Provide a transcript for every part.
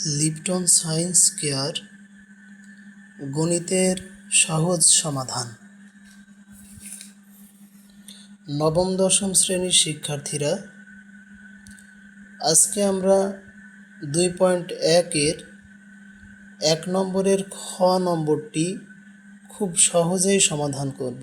Lipton science care গণিতের সহজ সমাধান। নবম দশম শ্রেণীর শিক্ষার্থীরা, আজকে আমরা 2.1-এর 1 নম্বরের খ নম্বরটি খুব সহজেই সমাধান করব।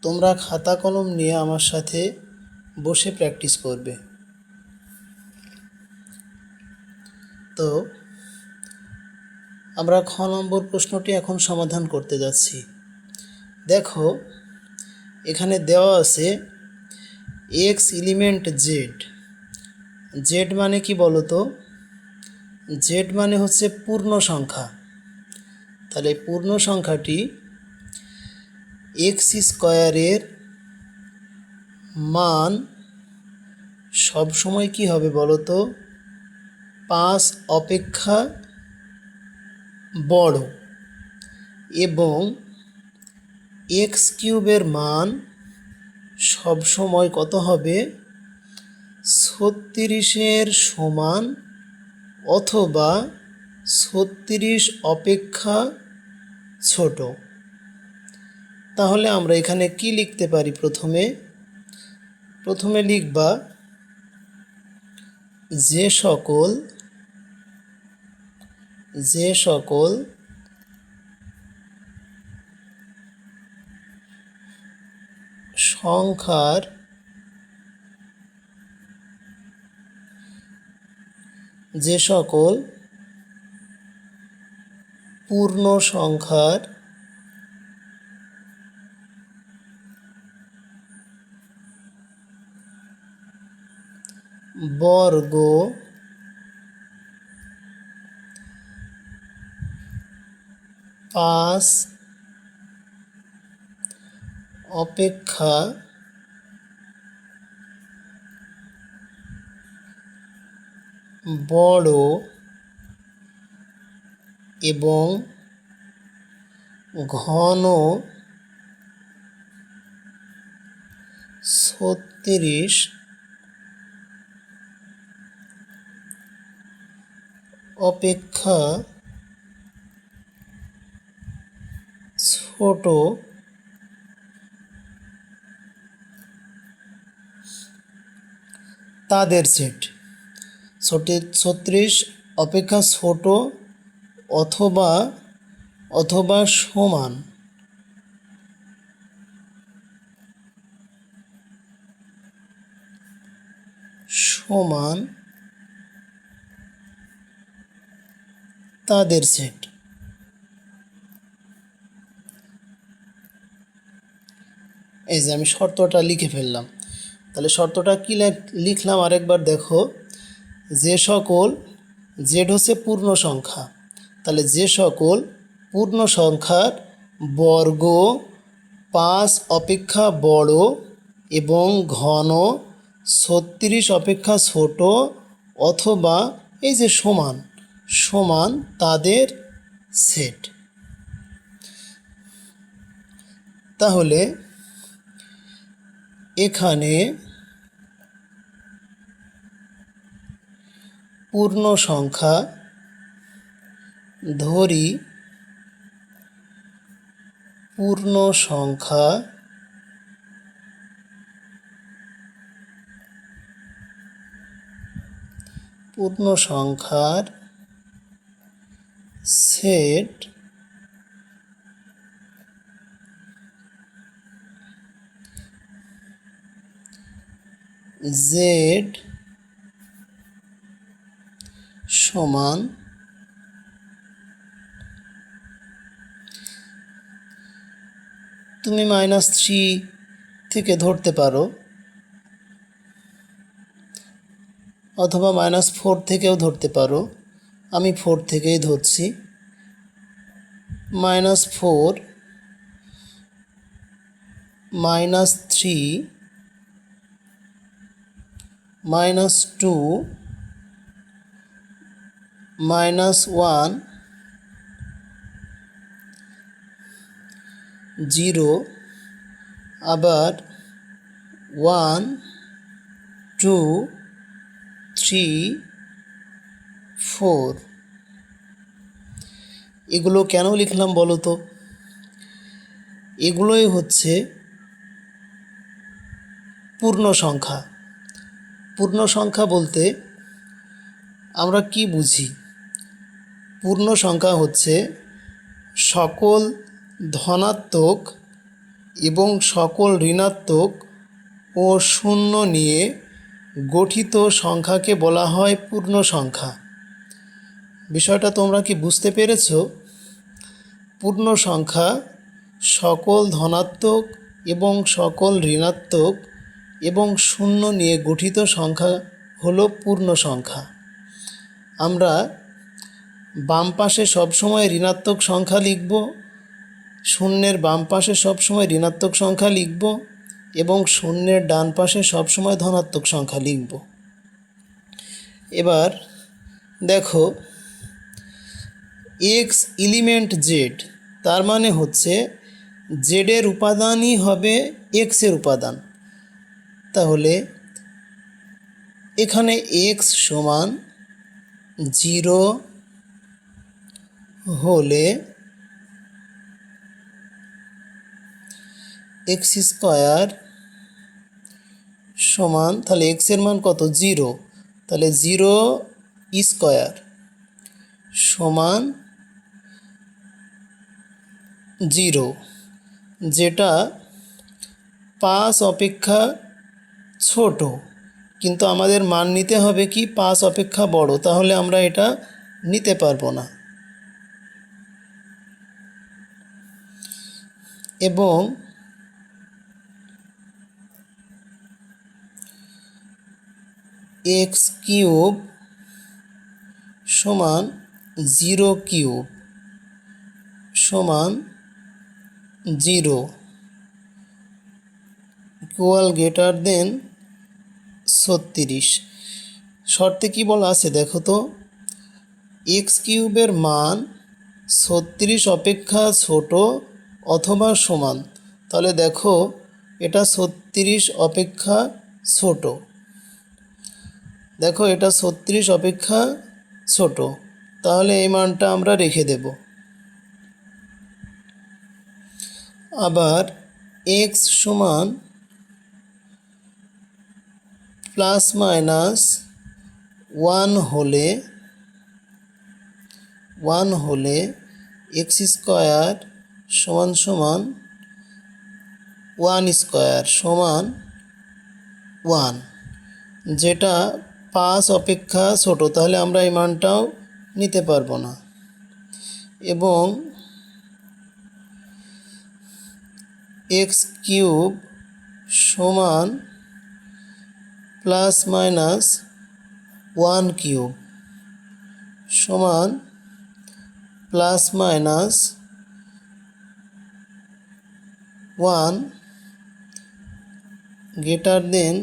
তোমরা খাতা কলম নিয়ে আমার সাথে বসে প্র্যাকটিস করবে। তো আমরা খ নম্বর প্রশ্নটি এখন সমাধান করতে যাচ্ছি। দেখো, এখানে দেওয়া আছে এক্স এলিমেন্ট জেড। জেড মানে কি বলো তো? জেড মানে হচ্ছে পূর্ণ সংখ্যা। তাহলে পূর্ণ সংখ্যাটি এক্স স্কোয়ারের মান সবসময় কি হবে বলো তো? 5 অপেক্ষা বড়, এবং এক্স কিউবের মান সবসময় কত হবে? 36-এর সমান অথবা 36 অপেক্ষা ছোট। তাহলে আমরা এখানে কি লিখতে পারি? প্রথমে লিখবা যে সকল সংখ্যার পূর্ণ সংখ্যার বর্গ 5 অপেক্ষা বড় এবং ঘন 36 অপেক্ষা ছোট তাদের সেট। 36 অপেক্ষা ছোট অথবা সমান তাদের সেট। এই যে আমি শর্তটা লিখে ফেললাম। তাহলে শর্তটা কি লিখলাম আরেকবার দেখো। যে সকল, জেড হচ্ছে পূর্ণ সংখ্যা, তাহলে যে সকল পূর্ণ সংখ্যার বর্গ 5 অপেক্ষা বড় এবং ঘন 36 অপেক্ষা ছোট অথবা এই যে সমান তাদের সেট। তাহলে এখানে পূর্ণ সংখ্যা ধরি, পূর্ণ সংখ্যার সেট জেড সমান তুমি -3 থেকে ধরতে পারো অথবা -4 থেকেও ধরতে পারো। আমি 4 থেকেই ধরছি। -4 -3 -2 -1 0, আবার 1 2 3 4। এগুলো কেন লিখলাম বলো তো? এগুলোই হচ্ছে পূর্ণ সংখ্যা। পূর্ণ সংখ্যা বলতে আমরা কি বুঝি? পূর্ণ সংখ্যা হচ্ছে সকল ধনাত্মক এবং সকল ঋণাত্মক ও শূন্য নিয়ে গঠিত সংখ্যাকে বলা হয় পূর্ণ সংখ্যা। বিষয়টা তোমরা কি বুঝতে পেরেছো? পূর্ণ সংখ্যা সকল ধনাত্মক এবং সকল ঋণাত্মক এবং শূন্য নিয়ে গঠিত সংখ্যা হলো পূর্ণ সংখ্যা। আমরা বাম পাশে সবসময় ঋণাত্মক সংখ্যা লিখব, শূন্যের বাম পাশে সবসময় ঋণাত্মক সংখ্যা লিখব এবং শূন্যের ডান পাশে সবসময় ধনাত্মক সংখ্যা লিখব। এবার দেখো এক্স এলিমেন্ট জেড, তার মানে হচ্ছে জেডের উপাদানই হবে এক্সের উপাদান। তাহলে এখানে এক্স সমান 0 হলে এক্স স্কোয়ার সমান, তাহলে এক্সের মান কত? 0। তাহলে 0 স্কোয়ার সমান 0, যেটা 5 অপেক্ষা ছোট, কিন্তু আমাদের মান নিতে হবে কি 5 অপেক্ষা বড়, তাহলে আমরা এটা নিতে পারবো না। এবং এক্স কিউব সমান 0 কিউব সমান 0 ইকুয়াল গ্রেটার দেন 36। শর্তে কি বলা আছে দেখো তো? এক্স কিউবের মান 36 অপেক্ষা ছোট অথবা সমান। তাহলে দেখো এটা 36 অপেক্ষা ছোট, দেখো এটা 36 অপেক্ষা ছোট, তাহলে এই মানটা আমরা রেখে দেব। আবার এক্স সমান প্লাস মাইনাস 1 হলে এক্স স্কোয়ার সমান সমান 1 স্কোয়ার সমান 1, যেটা 5 অপেক্ষা ছোট, তাহলে আমরা এই মানটাও নিতে পারবো না। এবং এক্স কিউব সমান প্লাস মাইনাস 1 কিউব সমান প্লাস মাইনাস 1 গ্রেটার দেন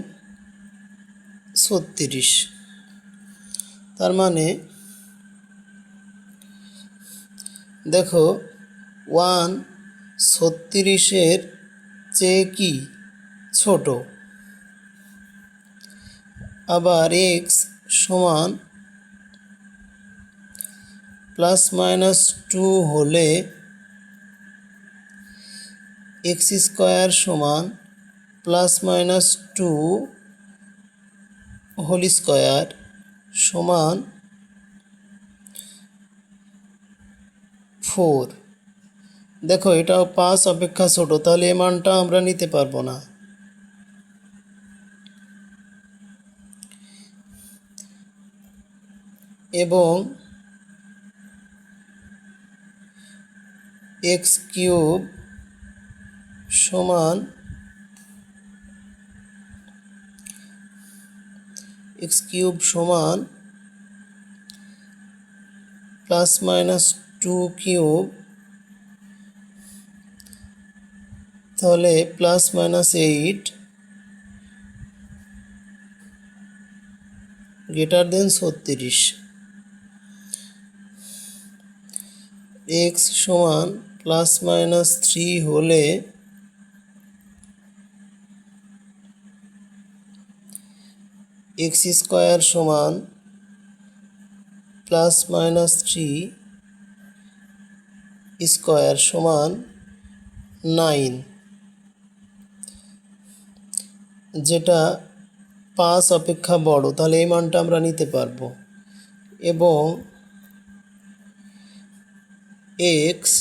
36। তার মানে দেখো 1 36-এর চেয়ে কি ছোট। আবার এক্স সমান প্লাস মাইনাস 2 হলে এক্স স্কোয়ার সমান প্লাস মাইনাস 2 হোল স্কোয়ার সমান 4। দেখো এটাও 5 অপেক্ষা ছোট, তাহলে এই মানটা আমরা নিতে পারবো না। এবং এক্স কিউব সমান প্লাস মাইনাস 2 কিউব, তাহলে plus minus 8 greater than 36। X সমান প্লাস মাইনাস 3 হলে এক্স স্কোয়ার সমান প্লাস মাইনাস 3 স্কোয়ার সমান 9, যেটা 5 অপেক্ষা বড়, তাহলে এই মানটা আমরা নিতে পারবো। এবং এক্স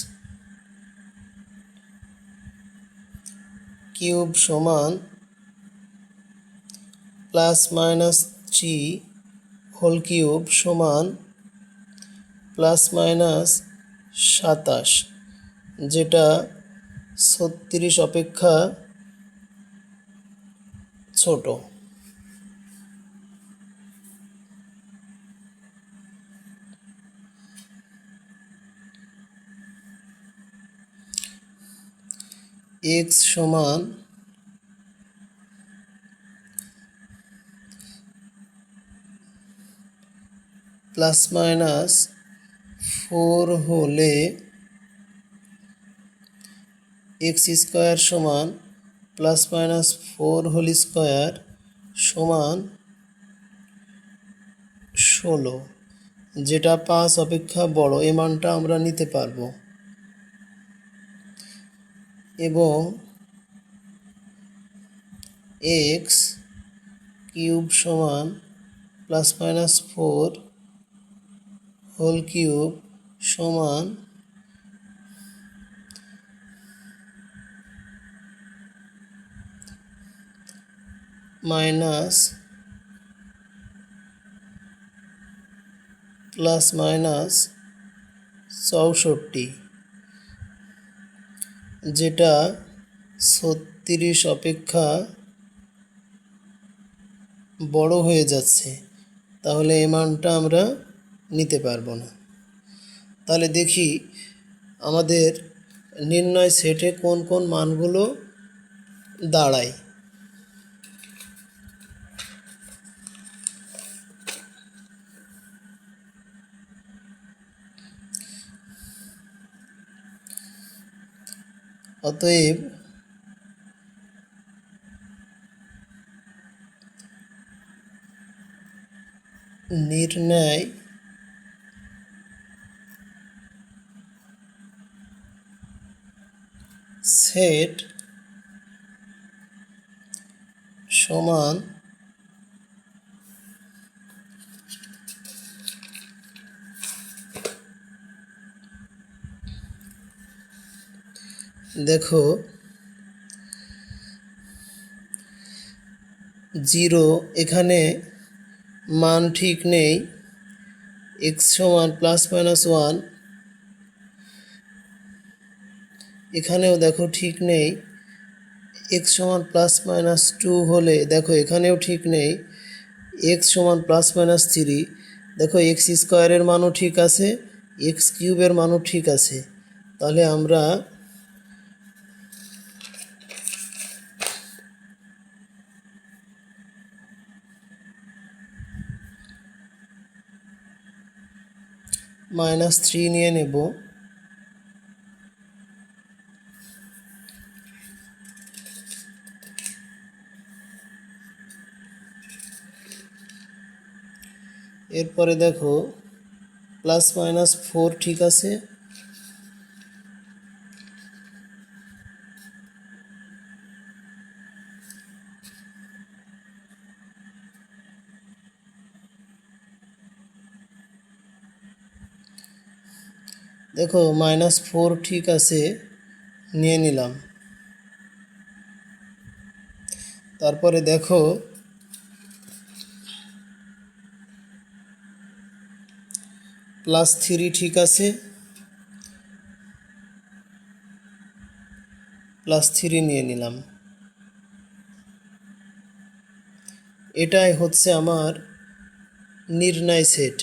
কিউব সমান প্লাস মাইনাস 3 হোল কিউব সমান প্লাস মাইনাস 27, যেটা 36 অপেক্ষা ছোট। এক্স সমান প্লাস মাইনাস 4 হলে এক্স স্কোয়ার সমান প্লাস মাইনাস 4 হোল স্কোয়ার সমান 16, যেটা 5 অপেক্ষা বড়, এই মানটা আমরা নিতে পারবো। এবং এক্স কিউব সমান প্লাস মাইনাস 4 হোল কিউব সমান মাইনাস প্লাস মাইনাস 64, যেটা 36 অপেক্ষা বড় হয়ে যাচ্ছে, তাহলে এই মানটা আমরা নিতে পারবো না। তাহলে দেখি আমাদের নির্ণয় সেটে কোন কোন মানগুলো দাঁড়ায়। অতএব নির্ণয় সেট সমান দেখো 0 এখানে মান ঠিক নেই, এক্স সমান প্লাস মাইনাস 1 এখানেও দেখো ঠিক নেই, এক্স সমান প্লাস মাইনাস 2 হলে দেখো এখানেও ঠিক নেই, এক্স সমান প্লাস মাইনাস 3, দেখো এক্স স্কোয়ারের মানও ঠিক আছে, এক্স কিউবের মানও ঠিক আছে। তাহলে আমরা -3 নিয়ে নেব। এরপরে দেখো +-4 ঠিক আছে, দেখো -4 ঠিক আছে, নিয়ে নিলাম। তারপরে দেখো +3 ঠিক আছে, +3 নিয়ে নিলাম। এটাই হচ্ছে আমার নির্ণয় সেট।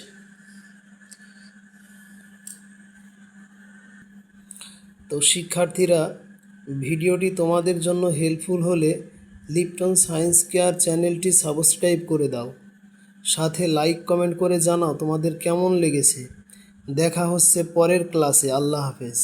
তো শিক্ষার্থীরা, ভিডিওটি তোমাদের জন্য হেল্পফুল হলে লিপটন সায়েন্স কেয়ার চ্যানেলটি সাবস্ক্রাইব করে দাও, সাথে লাইক কমেন্ট করে জানাও তোমাদের কেমন লেগেছে। দেখা হচ্ছে পরের ক্লাসে। আল্লাহ হাফেজ।